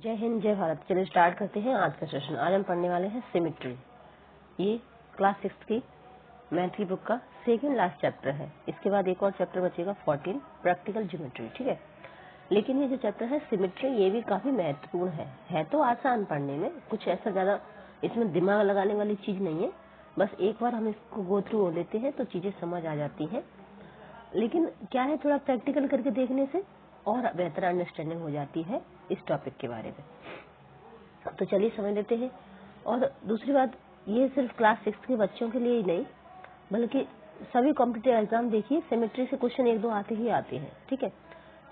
जय हिंद जय भारत। चलिए स्टार्ट करते हैं आज का सेशन। आज हम पढ़ने वाले हैं सिमेट्री। ये क्लास 6 की मैथ की बुक का सेकंड लास्ट चैप्टर है। इसके बाद एक और चैप्टर बचेगा 14 प्रैक्टिकल ज्योमेट्री। ठीक है, लेकिन ये जो चैप्टर है सिमेट्री ये भी काफी महत्वपूर्ण है तो आसान पढ़ने में, कुछ ऐसा ज्यादा इसमें दिमाग लगाने वाली चीज नहीं है। बस एक बार हम इसको गो थ्रू हो लेते हैं तो चीजें समझ आ जाती हैं। लेकिन क्या है, थोड़ा प्रैक्टिकल करके देखने से और बेहतर अंडरस्टैंडिंग हो जाती है इस टॉपिक के बारे में। तो चलिए समझ लेते हैं। और दूसरी बात, ये सिर्फ क्लास 6 के बच्चों के लिए ही नहीं बल्कि सभी कॉम्पिटिटिव एग्जाम देखिए सिमेट्री से क्वेश्चन एक दो आते ही आते हैं। ठीक है,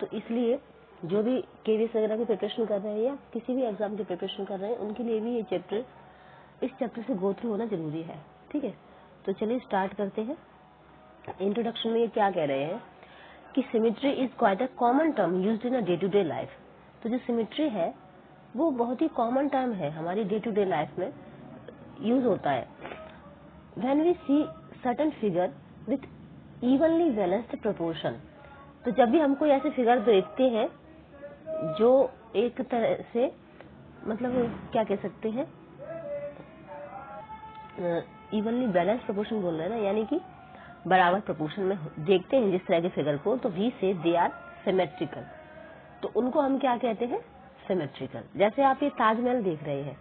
तो इसलिए जो भी केवीएस वगैरह की प्रिपरेशन कर रहे हैं या किसी भी एग्जाम की प्रिपरेशन कर रहे हैं उनके लिए भी ये चैप्टर, इस चैप्टर से गो थ्रू होना जरूरी है। ठीक है, तो चलिए स्टार्ट करते हैं। इंट्रोडक्शन में ये क्या कह रहे हैं कि symmetry is quite a common term used in a day to day life. तो जो सिमेट्री है वो बहुत ही कॉमन टर्म है, हमारी डे टू डे लाइफ में यूज होता है। When we see certain figure with evenly balanced proportion, तो जब भी हम कोई ऐसे फिगर देखते हैं जो एक तरह से, मतलब क्या कह सकते हैं, इवनली बैलेंस्ड प्रोपोर्शन बोल रहे हैं ना, यानी कि बराबर प्रोपोर्शन में देखते हैं जिस तरह के फिगर को, तो वी से दे आर सिमेट्रिकल। तो उनको हम क्या कहते हैं, सिमेट्रिकल। जैसे आप ये ताजमहल देख रहे हैं,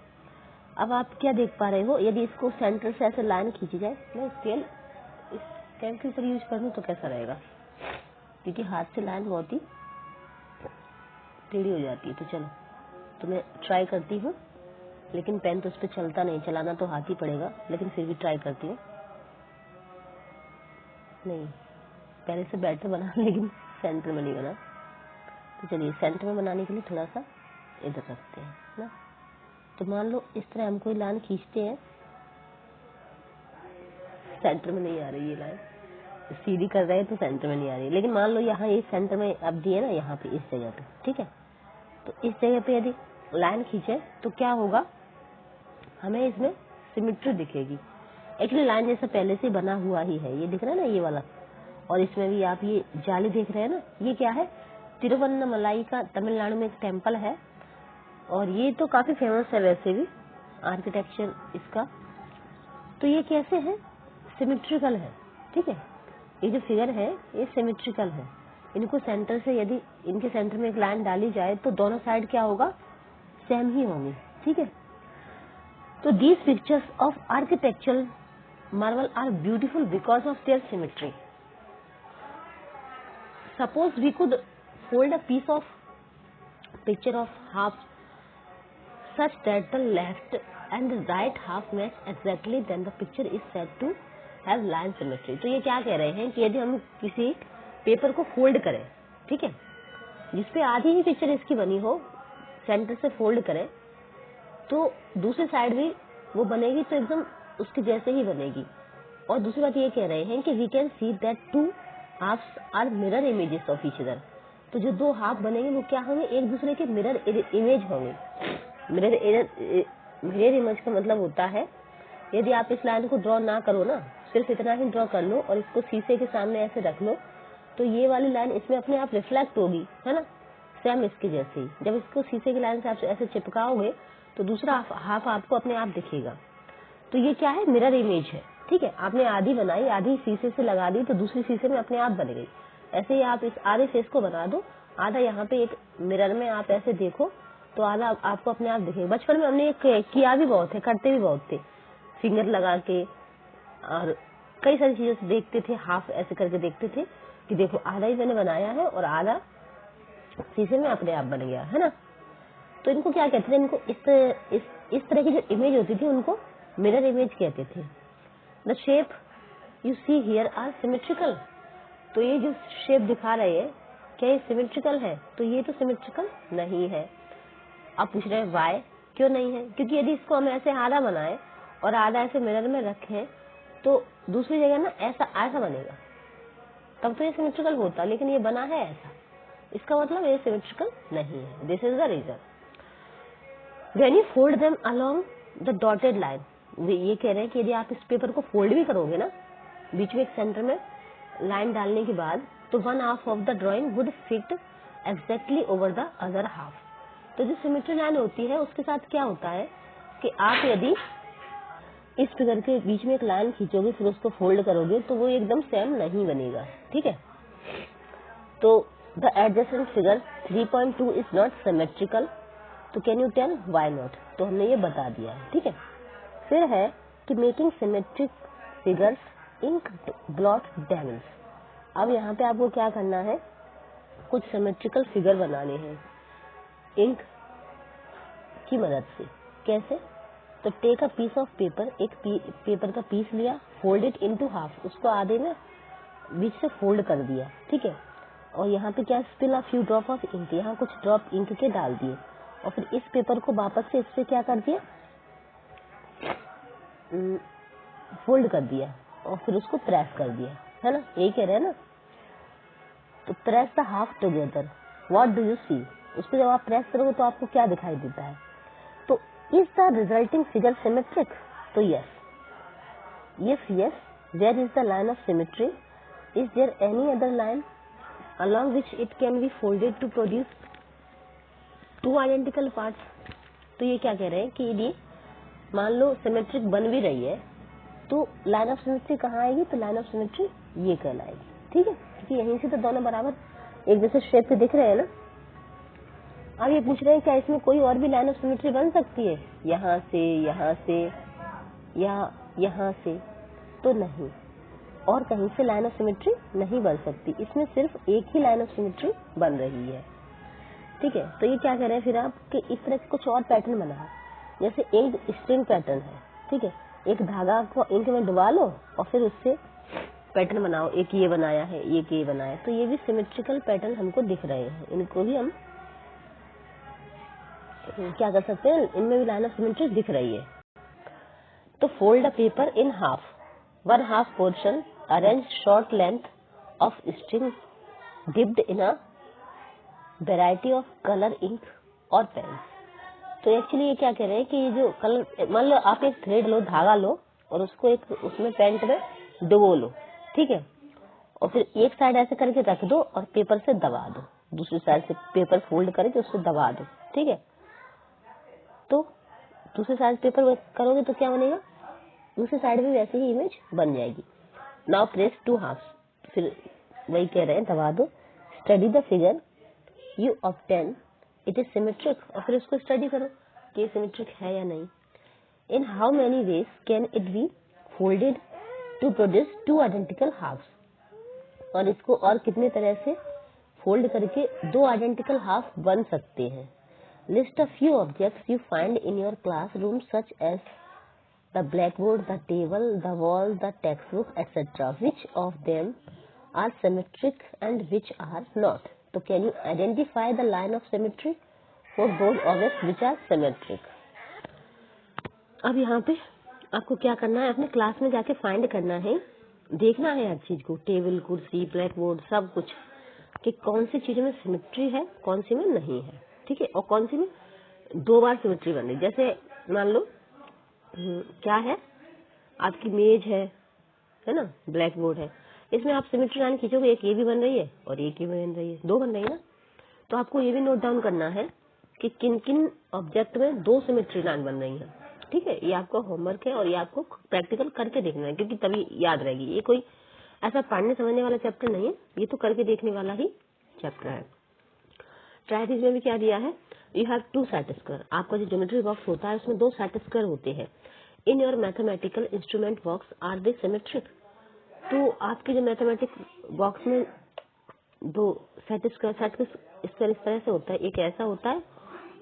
अब आप क्या देख पा रहे हो, यदि इसको सेंटर से ऐसे लाइन खींची जाए, मैं स्केल इस कैलकुलेटर यूज करूँ तो कैसा रहेगा, क्योंकि हाथ से लाइन बहुत ही टेढ़ी हो जाती है। तो चलो, तो मैं ट्राई करती हूँ, लेकिन पेन तो उस पर चलता नहीं, चलाना तो हाथ ही पड़ेगा, लेकिन फिर भी ट्राई करती हूँ। नहीं, पहले से बेटर बना लेकिन सेंटर में नहीं बना। तो चलिए सेंटर में बनाने के लिए थोड़ा सा इधर रखते हैं ना। तो मान लो इस तरह हम कोई लाइन खींचते हैं, सेंटर में नहीं आ रही ये लाइन, सीधी कर रहे हैं तो सेंटर में नहीं आ रही, लेकिन मान लो यहाँ ये सेंटर में अब दिए ना, यहाँ पे इस जगह पे। ठीक है, तो इस जगह पे यदि लाइन खींचे तो क्या होगा, हमें इसमें सिमेट्री दिखेगी। एक्चुअली लाइन जैसा पहले से बना हुआ ही है, ये दिख रहा है ना ये वाला। और इसमें भी आप ये जाली देख रहे हैं ना, ये क्या है, तिरुवन्नमलाई का तमिलनाडु में एक टेम्पल है, और ये तो काफी फेमस है वैसे भी आर्किटेक्चर इसका। तो ये कैसे है, सिमेट्रिकल है। ठीक है, ये जो फिगर है ये सिमेट्रिकल है। इनको सेंटर से, यदि इनके सेंटर में एक लाइन डाली जाए तो दोनों साइड क्या होगा, सेम ही होंगी। ठीक है, तो these pictures of architectural marvel are beautiful because of their symmetry. Suppose we could fold a piece of picture of half such that the left and the right half match exactly, then the picture is said to have line symmetry। तो ये क्या कह रहे हैं कि यदि हम किसी पेपर को फोल्ड करें, ठीक है, जिसपे आधी ही पिक्चर इसकी बनी हो, सेंटर से फोल्ड करें, तो दूसरी साइड भी वो बनेगी तो एकदम उसके जैसे ही बनेगी। और दूसरी बात ये कह रहे हैं कि we can see that two halves are mirror images of each other. तो जो दो हाफ बनेंगे वो क्या होंगे, एक दूसरे के मिरर इमेज होंगे। मिरर इमेज का मतलब होता है, यदि आप इस लाइन को ड्रॉ ना करो ना, सिर्फ इतना ही ड्रॉ कर लो और इसको शीशे के सामने ऐसे रख लो, तो ये वाली लाइन इसमें अपने आप रिफ्लेक्ट होगी, है ना, सेम इसके जैसे ही। जब इसको शीशे की लाइन से आप ऐसे चिपकाओगे तो दूसरा हाफ आपको अपने आप दिखेगा। तो ये क्या है, मिरर इमेज है। ठीक है, आपने आधी बनाई, आधी शीशे से लगा दी तो दूसरी शीशे में अपने आप बन गई। ऐसे ही आप इस आधे फेस को बना दो, आधा यहाँ पे एक मिरर में आप ऐसे देखो तो आधा आपको अपने आप दिखेगा। बचपन में हमने किया भी बहुत है, करते भी बहुत थे, फिंगर लगा के और कई सारी चीजों से देखते थे, हाफ ऐसे करके देखते थे कि देखो आधा ही मैंने बनाया है और आधा शीशे में अपने आप बन गया, है ना। तो इनको क्या कहते थे, इनको इस तरह की जो इमेज होती थी उनको मिरर इमेज कहते थे। The shape you see here are symmetrical. तो ये जो शेप दिखा रहे हैं क्या ये सिमेट्रिकल है, तो ये तो सिमेट्रिकल नहीं है। आप पूछ रहे हैं वाई, क्यों नहीं है, क्योंकि यदि इसको हम ऐसे आधा बनाए और आधा ऐसे मिरर में रखें तो दूसरी जगह ना ऐसा बनेगा, तब तो ये सिमेट्रिकल होता, लेकिन ये बना है ऐसा, इसका मतलब ये सिमेट्रिकल नहीं है। This is the reason. When you fold them along the dotted line, ये कह रहे हैं कि यदि आप इस पेपर को फोल्ड भी करोगे ना, बीच में एक सेंटर में लाइन डालने के बाद, तो one half of the drawing would fit exactly over the other half. तो जो सिमेट्री लाइन होती है उसके साथ क्या होता है कि आप यदि इस फिगर के बीच में एक लाइन खींचोगे फिर उसको फोल्ड करोगे तो वो एकदम सेम नहीं बनेगा, ठीक है। तो the adjacent figure 3.2 is not symmetrical, तो can you tell why not, तो हमने ये बता दिया है, ठीक है। फिर है कि making symmetric figures ink blot devils. अब यहाँ पे आपको क्या करना है, कुछ सिमेट्रिकल फिगर बनाने हैं इंक की मदद से। कैसे, तो take a piece of paper, एक पेपर का पीस लिया, फोल्ड इट इनटू हाफ, उसको आधे में बीच से फोल्ड कर दिया, ठीक है। और यहाँ पे क्या, spill a few drop of ink, यहाँ कुछ ड्रॉप इंक के डाल दिए और फिर इस पेपर को वापस से इससे क्या कर दिया, फोल्ड कर दिया और फिर उसको प्रेस कर दिया, है ना, यही कह रहे हैं ना। तो press the half together, what do you see, उसको जब आप प्रेस करोगे तो आपको क्या दिखाई देता है, तो is the resulting figure symmetric, तो yes, if yes, where is the line of symmetry, is there any other line along which it can be folded to produce two identical parts। तो ये क्या कह रहे हैं कि यदि मान लो सिमेट्रिक बन भी रही है तो लाइन ऑफ सिमेट्री कहाँ आएगी, तो लाइन ऑफ सिमेट्री ये कहलाएगी, ठीक है, क्योंकि यहीं से तो दोनों बराबर एक जैसे शेप के दिख रहे हैं ना। अब ये पूछ रहे हैं क्या इसमें कोई और भी लाइन ऑफ सिमेट्री बन सकती है, यहाँ से या यहाँ से, तो नहीं, और कहीं से लाइन ऑफ सिमेट्री नहीं बन सकती, इसमें सिर्फ एक ही लाइन ऑफ सिमेट्री बन रही है, ठीक है। तो ये क्या कह रहे हैं फिर आप कि इस तरह के कुछ और पैटर्न बनाओ, जैसे एक स्ट्रिंग पैटर्न है, ठीक है, एक धागा को इंक में डुबा लो और फिर उससे पैटर्न बनाओ, एक ये बनाया है, एक ये बनाया, तो ये भी सिमेट्रिकल पैटर्न हमको दिख रहे हैं, इनको भी हम क्या कर सकते हैं, इनमें भी लाइन ऑफ सिमेट्री दिख रही है। तो fold a paper in half, one half portion arrange short length of string dipped in a variety of colour ink और पेन। तो एक्चुअली ये क्या कह रहे हैं कि ये जो कलर, मान लो आप एक थ्रेड लो, धागा लो और उसको एक उसमें पेंट में डुबो लो, ठीक है, और फिर एक साइड ऐसे करके रख दो और पेपर से दबा दो, दूसरी साइड से पेपर फोल्ड करके उससे दबा दो, ठीक है। तो दूसरी साइड पेपर करोगे तो क्या बनेगा, दूसरी साइड में वैसे ही इमेज बन जाएगी। नाउ प्रेस टू हाफ, फिर वही कह रहे हैं दबा दो, study the figure you obtain it is symmetric, और फिर उसको स्टडी करो कि ये सिमेट्रिक है या नहीं। In how many ways can it be folded to produce two identical halves, और इसको और कितने तरह से फोल्ड करके दो आइडेंटिकल हाफ बन सकते हैं। List a few objects you find in your classroom such as the blackboard, the table, the wall, the textbook, etc. Which of them are symmetric and which are not? So can you identify the line of symmetry for those objects which are symmetric? अब यहाँ पे आपको क्या करना है, अपने class में जाके फाइंड करना है, देखना है हर चीज को, टेबल, कुर्सी, ब्लैकबोर्ड, सब कुछ, कि कौन सी चीजों में सिमेट्री है, कौन सी में नहीं है, ठीक है, और कौन सी में दो बार सिमेट्री बन रही। जैसे मान लो क्या है, आपकी मेज है ना, ब्लैक बोर्ड है, इसमें आप सिमेट्री लाइन खींचोगे, एक ये भी बन रही है और एक ये बन रही है, दो बन रही है ना। तो आपको ये भी नोट डाउन करना है कि किन किन ऑब्जेक्ट में दो सिमेट्री लाइन बन रही है, ठीक है। ये आपका होमवर्क है और ये आपको प्रैक्टिकल करके देखना है, क्योंकि तभी याद रहेगी। ये कोई ऐसा पढ़ने समझने वाला चैप्टर नहीं है, ये तो करके देखने वाला ही चैप्टर है। ट्रायड में भी क्या दिया है, you have to set square, आपका जो ज्योमेट्री बॉक्स होता है उसमें दो सेट स्क्वायर होते हैं। In your mathematical instrument box are they symmetric, तो आपके जो मैथमेटिक बॉक्स में दो सेट स्क्वायर इस तरह से होता है, एक ऐसा होता है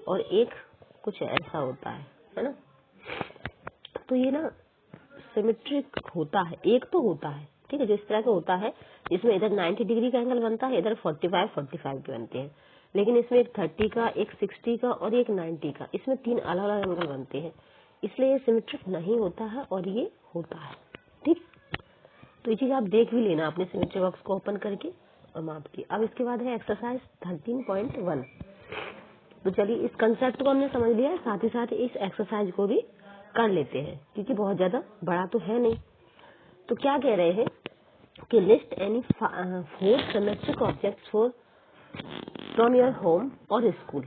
और एक कुछ ऐसा होता है ना। तो ये ना सिमेट्रिक होता है, एक तो होता है, ठीक है, जो इस तरह का होता है, जिसमें इधर 90 डिग्री का एंगल बनता है, इधर 45 के बनते हैं, लेकिन इसमें एक 30 का, एक 60 का और एक 90 का, इसमें तीन अलग अलग एंगल बनते हैं, इसलिए ये सिमेट्रिक नहीं होता है और ये होता है, ठीक। तो ये चीज आप देख भी लेना अपने सिमेट्री बॉक्स को ओपन करके और माप के। अब इसके बाद है एक्सरसाइज 13.1। तो चलिए इस कंसेप्ट को हमने समझ लिया है, साथ ही साथ इस एक्सरसाइज को भी कर लेते हैं, क्योंकि बहुत ज्यादा बड़ा तो है नहीं। तो क्या कह रहे हैं कि list any 4 symmetric objects from your home और स्कूल।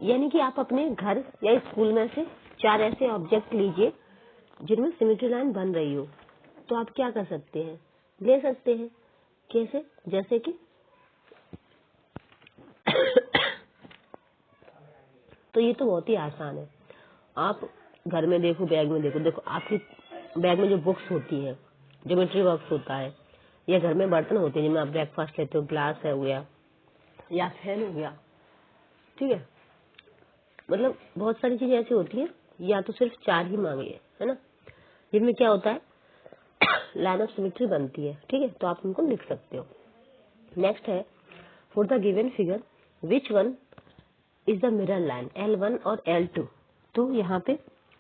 यानी कि आप अपने घर या स्कूल में से 4 ऐसे ऑब्जेक्ट लीजिए जिनमें सिमेट्री लाइन बन रही हो, तो आप क्या कर सकते हैं, ले सकते हैं। कैसे? जैसे कि तो ये तो बहुत ही आसान है। आप घर में देखो, बैग में देखो आपकी बैग में जो बुक्स होती है, ज्योमेट्री बॉक्स होता है, या घर में बर्तन होते हैं जिनमें आप ब्रेकफास्ट लेते हो, ग्लास है हो गया या फैन हो गया, ठीक है। मतलब बहुत सारी चीजें ऐसी होती है, या तो सिर्फ 4 ही मांगिए, है ना, जिनमें क्या होता है लाइन ऑफ सिमेट्री बनती है, ठीक है। तो आप उनको लिख सकते हो। नेक्स्ट है, for the given figure which one is the mirror line L1 और L2। तो यहाँ पे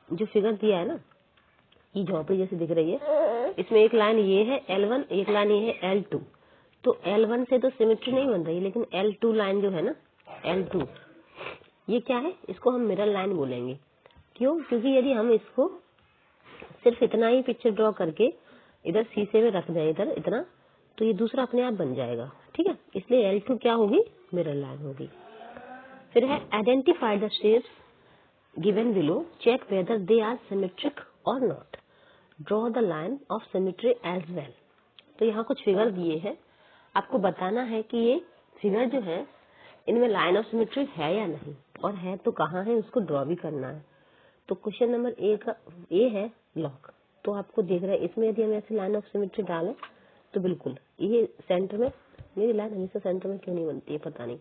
जो फिगर दिया है ना, ये झोपड़ी जैसी दिख रही है, इसमें एक लाइन ये है L1, एक लाइन ये है L2। तो L1 से तो सिमेट्री नहीं बन रही, लेकिन L2 लाइन जो है ना, L2, ये क्या है, इसको हम मिरर लाइन बोलेंगे। क्यों? क्योंकि यदि हम इसको सिर्फ इतना ही पिक्चर ड्रॉ करके इधर शीशे में रख दें, इधर इतना, तो ये दूसरा अपने आप बन जाएगा, ठीक है। इसलिए L2 क्या होगी, मिरर लाइन होगी। फिर है identify the shapes given below, check whether they are symmetric और not, draw the line of symmetry as well. तो यहाँ कुछ फिगर दिए हैं, आपको बताना है कि ये फिगर जो है इनमें लाइन ऑफ सिमेट्री है या नहीं, और है तो कहाँ है, उसको ड्रॉ भी करना है। तो क्वेश्चन नंबर ए है लॉक। तो आपको देख रहा है, इसमें यदि हम ऐसे लाइन ऑफ सिमेट्री डालें तो बिल्कुल ये सेंटर में, मेरी लाइन हमेशा सेंटर में क्यों नहीं बनती है पता नहीं।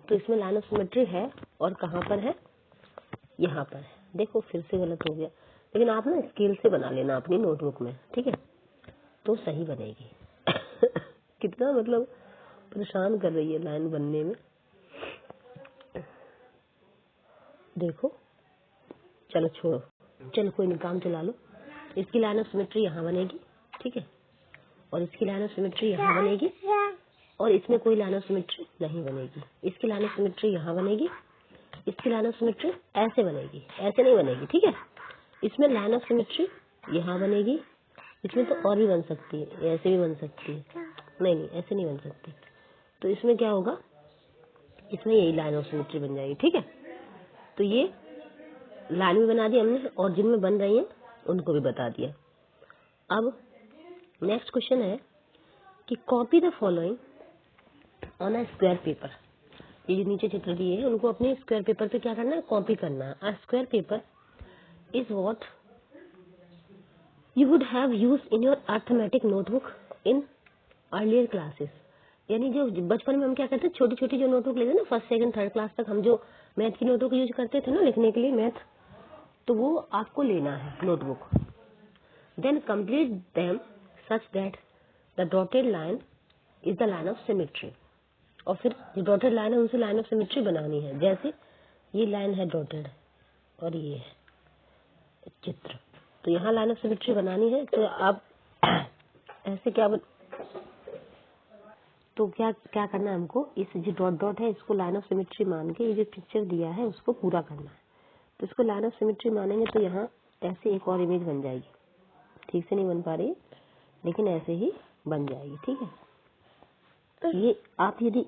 तो इसमें लाइन ऑफ सिमेट्री है, और कहाँ पर है, यहाँ पर है। देखो फिर से गलत हो गया, लेकिन आप ना स्केल से बना लेना अपनी नोटबुक में, ठीक है, तो सही बनेगी। कितना मतलब परेशान कर रही है लाइन बनने में, देखो। चलो छोड़ो, चलो कोई नहीं, काम चला लो। इसकी लाइन ऑफ सिमेट्री यहाँ बनेगी, ठीक है, और इसकी लाइन ऑफ सिमेट्री यहाँ बनेगी, और इसमें कोई लाइन ऑफ सिमेट्री नहीं बनेगी। इसकी लाइन ऑफ सिमेट्री यहाँ बनेगी, इसकी लाइन ऑफ सिमेट्री ऐसे बनेगी, ऐसे नहीं बनेगी, ठीक है। इसमें लाइन ऑफ सिमेट्री यहाँ बनेगी, इसमें तो और भी बन सकती है, ऐसे भी बन सकती है, नहीं नहीं ऐसे नहीं बन सकती। तो इसमें क्या होगा, इसमें यही लाइन ऑफ सिमेट्री बन जाएगी, ठीक है। तो ये लाइन भी बना दी हमने, और जिनमें बन रही है उनको भी बता दिया। अब नेक्स्ट क्वेश्चन है कि copy the following on a square paper. ये जो नीचे चित्र दिए हैं उनको अपने स्क्वायर पेपर पे क्या करना है, कॉपी करना है। A square paper is what you would have used in your arithmetic notebook in earlier classes. यानी जो बचपन में हम क्या करते थे, छोटी छोटी जो नोटबुक लेते ना, फर्स्ट सेकंड थर्ड क्लास तक हम जो मैथ की नोटबुक यूज करते थे ना लिखने के लिए मैथ, तो वो आपको लेना है notebook. Then complete them such that the dotted line is the line of symmetry. और फिर जो डॉटेड लाइन है उनसे लाइन ऑफ सिमेट्री बनानी है। जैसे ये लाइन है डॉटेड और ये है चित्र, तो यहाँ लाइन ऑफ सिमेट्री बनानी है। तो आप ऐसे तो क्या करना है हमको, इस जो डॉट डॉट है इसको लाइन ऑफ सिमेट्री मान के ये जो पिक्चर दिया है उसको पूरा करना है। तो इसको लाइन ऑफ सिमेट्री मानेंगे तो यहाँ ऐसे एक और इमेज बन जाएगी, ठीक से नहीं बन पा रही लेकिन ऐसे ही बन जाएगी, ठीक है। ये आप यदि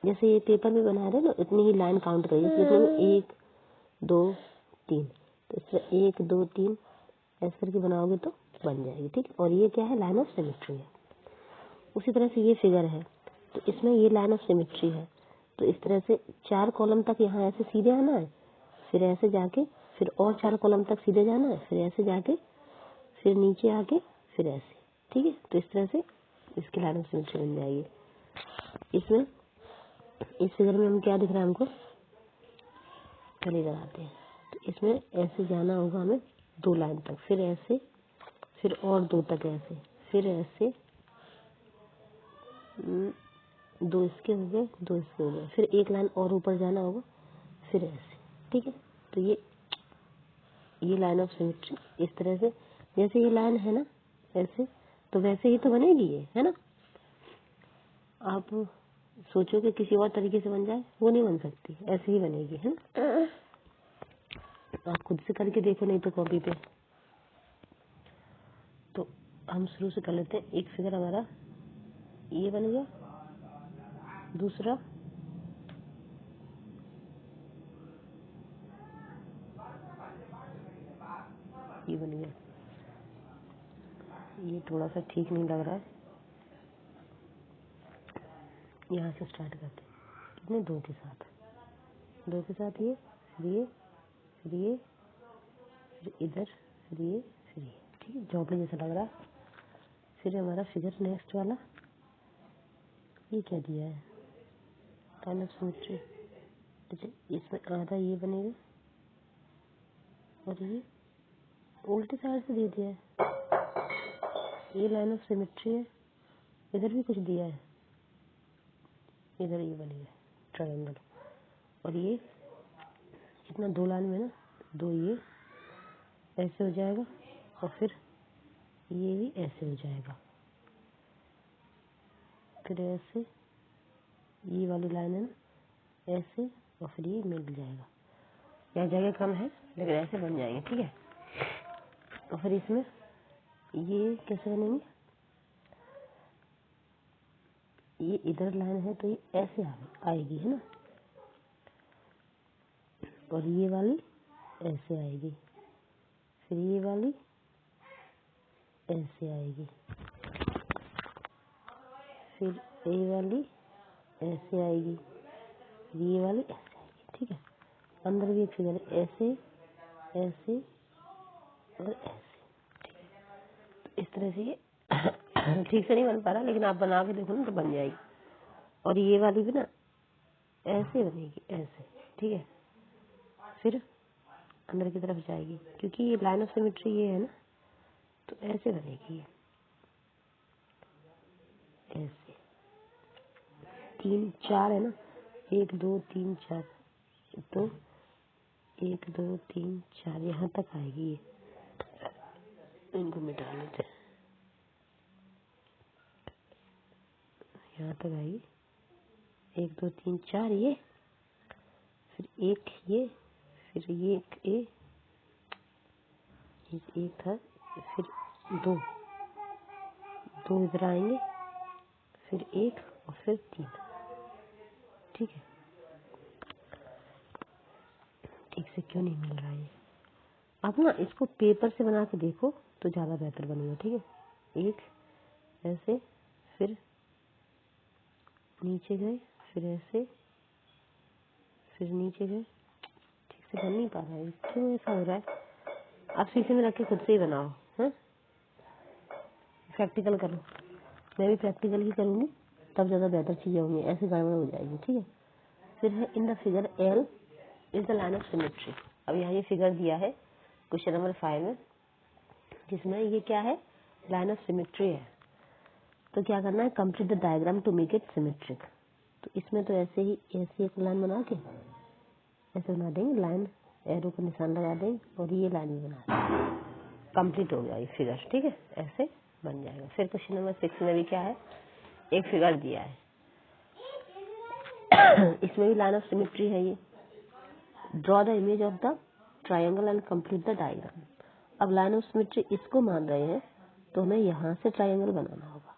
जैसे ये पेपर में बना रहे हो ना, इतनी ही लाइन काउंट करिए, इसमें 1 2 3, तो इसमें 1 2 3 ऐसे करके बनाओगे तो बन जाएगी, ठीक है। और ये क्या है, लाइन ऑफ सिमेट्री है। उसी तरह से ये फिगर है, तो इसमें ये लाइन ऑफ सिमेट्री है। तो इस तरह से 4 कॉलम तक यहाँ ऐसे सीधे आना है, फिर ऐसे जाके फिर और 4 कॉलम तक सीधे जाना है, फिर ऐसे जाके फिर नीचे आके फिर ऐसे, ठीक है। तो इस तरह से इसकी लाइन ऑफ सिमेट्री बन जाएगी। इसमें इस फिगर में हम क्या दिख रहा है हमको, चलिए लगाते हैं। तो इसमें ऐसे जाना होगा हमें 2 लाइन तक, फिर ऐसे, फिर और 2 तक ऐसे, फिर ऐसे, 2 इसके हो गए, 2 इसके हो गए, फिर 1 लाइन और ऊपर जाना होगा, फिर ऐसे, ठीक है। तो ये लाइन ऑफ सिमेट्री इस तरह से, जैसे ये लाइन है ना ऐसे, तो वैसे ही तो बनेगी ये, है ना। आप सोचो कि किसी और तरीके से बन जाए, वो नहीं बन सकती, ऐसे ही बनेगी, है ना। आप खुद से करके देखो, नहीं तो कॉपी पे। तो हम शुरू से कर लेते हैं। एक फिगर हमारा ये बन गया, दूसरा ये बन गया। ये थोड़ा सा ठीक नहीं लग रहा है, यहाँ से स्टार्ट करते हैं। कितने? 2 के साथ, 2 के साथ ये, फिर ये, फिर ये, फिर इधर, फिर ये, फिर ये। ठीक है, झोंपड़ी जैसा लग रहा है। फिर हमारा फिगर नेक्स्ट वाला, ये क्या दिया है? Line of symmetry. अच्छा, इसमें आधा ये बनेगा और ये उल्टी साइड से दे दिया है। ये लाइन ऑफ सिमेट्री है। इधर भी कुछ दिया है, इधर ये बनेगा ट्रायंगल। और ये कितना? 2 लाइन में ना, 2 ये ऐसे हो जाएगा और फिर ये भी ऐसे हो जाएगा। फिर ऐसे ये वाली लाइन है ना, ऐसे, और फिर ये मिल जाएगा। यहाँ जगह कम है लेकिन ऐसे बन जाएंगे। ठीक है, और फिर इसमें ये कैसे बनेंगे? ये इधर लाइन है तो ये ऐसे आएगी, है ना, और ये वाली ऐसे आएगी, फिर ये वाली ऐसे आएगी, फिर ये वाली ऐसे आएगी, ये वाली ऐसे आएगी। ठीक है, अंदर भी एक फिगर ऐसे, ऐसे और ऐसे। ठीक है, तो इस तरह से ये ठीक से नहीं बन पा रहा, लेकिन आप बना के देखो ना तो बन जाएगी। और ये वाली भी ना ऐसे बनेगी, ऐसे। ठीक है, फिर अंदर की तरफ जाएगी, क्योंकि ये लाइन ऑफ सिमेट्री ये है ना, तो ऐसे बनेगी, ऐसे। 3 4 है ना, 1 2 3 4, तो 1 2 3 4 यहाँ तक आएगी ये। इनको मिटा लेते हैं, यहाँ तक आएगी। 1 2 3 4 ये, फिर एक ये, फिर ये एक था, फिर 2 इधर आएंगे, फिर 1 और फिर 3। ठीक है, ठीक से क्यों नहीं मिल रहा है? आप ना इसको पेपर से बना के देखो तो ज़्यादा बेहतर बनेगा। ठीक है, एक ऐसे, फिर नीचे गए, फिर ऐसे, फिर नीचे गए। ठीक से बन नहीं पा रहा है, क्यों ऐसा हो रहा है? आप शीशे में रख के खुद से ही बनाओ, हैं? प्रैक्टिकल करो, मैं भी प्रैक्टिकल ही करूँगी, तब ज़्यादा बेहतर चीज़ें होंगी, ऐसे गड़बड़ हो जाएगी। ठीक है, फिर है in the figure L is the line of symmetry. अब यहाँ ये फिगर दिया है क्वेश्चन नंबर 5 में, जिसमें ये क्या है? लाइन ऑफ सिमेट्री है। तो क्या करना है? Complete the diagram to make it symmetric. तो इसमें तो ऐसे ही ऐसी एक लाइन बना के ऐसे बना देंगे, लाइन एरो का निशान लगा देंगे और ये लाइन भी बना देंगे। कंप्लीट हो गया ये फिगर। ठीक है, ऐसे बन जाएगा। फिर क्वेश्चन नंबर 6 में भी क्या है? एक फिगर दिया है इसमें भी लाइन ऑफ सिमेट्री है। ये draw the image of the triangle and complete the diagram. अब लाइन ऑफ सिमेट्री इसको मान रहे हैं तो हमें यहाँ से ट्रायंगल बनाना होगा,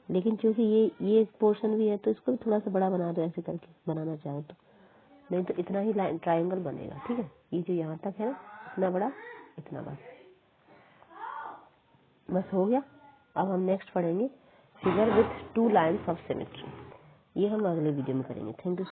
लेकिन क्योंकि ये पोर्शन भी है तो इसको भी थोड़ा सा बड़ा बना दो, ऐसे करके बनाना चाहो तो, नहीं तो इतना ही ट्रायंगल बनेगा। ठीक है, ये जो यहाँ तक है ना, इतना बड़ा, इतना बस हो गया। अब हम नेक्स्ट पढ़ेंगे figure with 2 lines of symmetry. ये हम अगले वीडियो में करेंगे। Thank you.